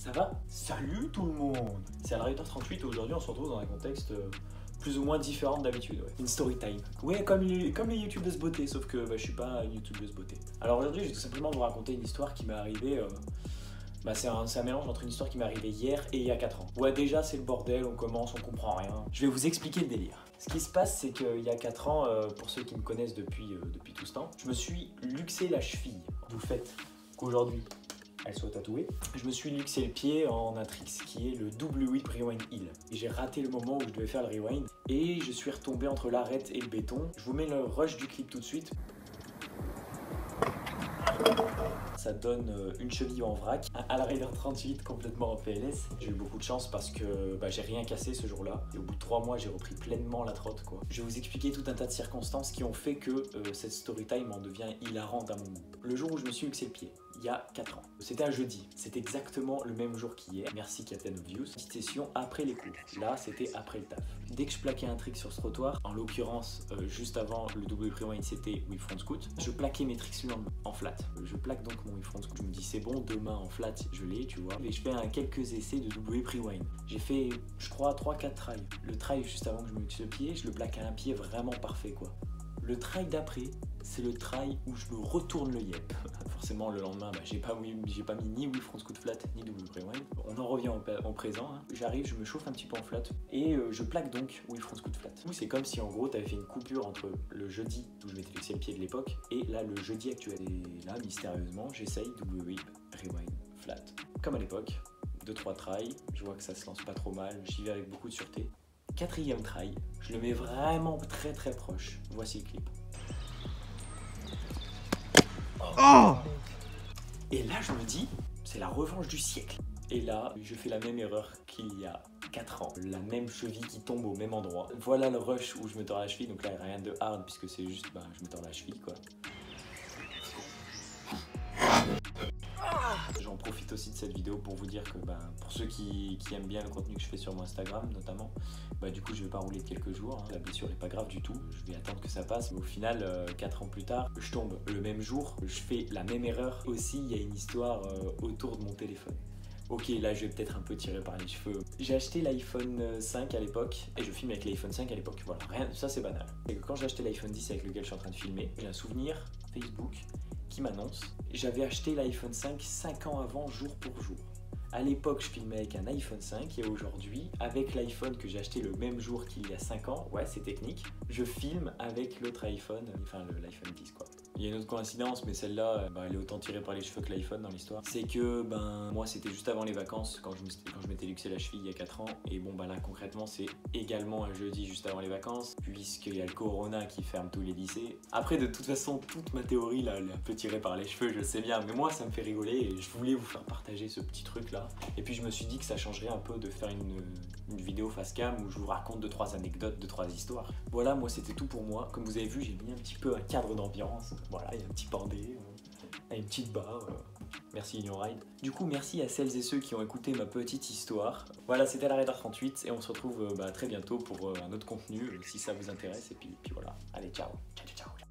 Ça va? Salut tout le monde! C'est Alrider38 et aujourd'hui on se retrouve dans un contexte plus ou moins différent d'habitude. Ouais. Une story time. Ouais, comme les youtubeuses beauté, sauf que je suis pas une youtubeuse beauté. Alors aujourd'hui je vais tout simplement vous raconter une histoire qui m'est arrivée. C'est un mélange entre une histoire qui m'est arrivée hier et il y a 4 ans. Ouais, déjà c'est le bordel, on commence, on comprend rien. Je vais vous expliquer le délire. Ce qui se passe, c'est qu'il y a 4 ans, pour ceux qui me connaissent depuis tout ce temps, je me suis luxé la cheville. Du fait qu'aujourd'hui, elle soit tatouée. Je me suis luxé le pied en un trick qui est le double whip rewind heel. Et j'ai raté le moment où je devais faire le rewind et je suis retombé entre l'arête et le béton. Je vous mets le rush du clip tout de suite. Ça donne une cheville en vrac, un Alrider38 complètement en PLS. J'ai eu beaucoup de chance parce que j'ai rien cassé ce jour-là. Et au bout de 3 mois, j'ai repris pleinement la trotte, quoi. Je vais vous expliquer tout un tas de circonstances qui ont fait que cette story time en devient hilarante à mon goût. Le jour où je me suis luxé le pied, il y a 4 ans. C'était un jeudi, c'est exactement le même jour qu'hier. Merci Captain Obvious. Petite session après les cours. Là, c'était après le taf. Dès que je plaquais un trick sur ce trottoir, en l'occurrence, juste avant le double rewind, c'était whip front scoot, je plaquais mes tricks le lendemain en flat. Je plaque donc mon whip front scoot. Je me dis c'est bon, demain en flat, je l'ai, tu vois. Et je fais quelques essais de double whip rewind. J'ai fait, je crois, 3-4 tries. Le try juste avant que je me luxe le pied, je le plaque à un pied vraiment parfait, quoi. Le try d'après, c'est le try où je me retourne le yep. Forcément, le lendemain, j'ai pas mis ni whip front scoot flat, ni double rewind. On en revient au présent. Hein. J'arrive, je me chauffe un petit peu en flat et je plaque donc whip front scoot flat. C'est comme si en gros, tu avais fait une coupure entre le jeudi où je m'étais luxé le pied de l'époque et là, le jeudi actuel. Et là, mystérieusement, j'essaye double whip rewind flat. Comme à l'époque, 2-3 tries, je vois que ça se lance pas trop mal, j'y vais avec beaucoup de sûreté. 4e try, je le mets vraiment très très proche. Voici le clip. Oh! Et là je me dis, c'est la revanche du siècle. Et là, je fais la même erreur qu'il y a 4 ans. La même cheville qui tombe au même endroit. Voilà le rush où je me tords la cheville. Donc là, il n'y a rien de hard puisque c'est juste, je me tords la cheville, quoi. J'en profite aussi de cette vidéo pour vous dire que pour ceux qui aiment bien le contenu que je fais sur mon Instagram notamment, du coup je vais pas rouler de quelques jours, hein. La blessure est pas grave du tout, je vais attendre que ça passe. Au final, 4 ans plus tard, je tombe le même jour, je fais la même erreur. Aussi, il y a une histoire autour de mon téléphone. Ok, là je vais peut-être un peu tirer par les cheveux. J'ai acheté l'iPhone 5 à l'époque et je filme avec l'iPhone 5 à l'époque. Voilà, rien, ça c'est banal. Et quand j'ai acheté l'iPhone 10 avec lequel je suis en train de filmer, j'ai un souvenir Facebook qui m'annonce. J'avais acheté l'iPhone 5 ans avant, jour pour jour. À l'époque, je filmais avec un iPhone 5 et aujourd'hui, avec l'iPhone que j'ai acheté le même jour qu'il y a 5 ans, ouais, c'est technique, je filme avec l'autre iPhone, enfin l'iPhone 10 quoi. Il y a une autre coïncidence, mais celle-là, elle est autant tirée par les cheveux que l'iPhone dans l'histoire. C'est que, moi, c'était juste avant les vacances, quand je m'étais luxé la cheville il y a 4 ans. Et là, concrètement, c'est également un jeudi juste avant les vacances, puisqu'il y a le Corona qui ferme tous les lycées. Après, de toute façon, toute ma théorie, là, elle est un peu tirée par les cheveux, je sais bien. Mais moi, ça me fait rigoler et je voulais vous faire partager ce petit truc-là. Et puis, je me suis dit que ça changerait un peu de faire une vidéo face cam où je vous raconte 2-3 anecdotes, 2-3 histoires. Voilà, moi, c'était tout pour moi. Comme vous avez vu, j'ai mis un petit peu un cadre d'ambiance. Voilà, il y a un petit bandé, une petite barre. Merci Union Ride. Du coup, merci à celles et ceux qui ont écouté ma petite histoire. Voilà, c'était Alrider38 et on se retrouve très bientôt pour un autre contenu si ça vous intéresse. Et puis voilà, allez, ciao. Ciao, ciao, ciao.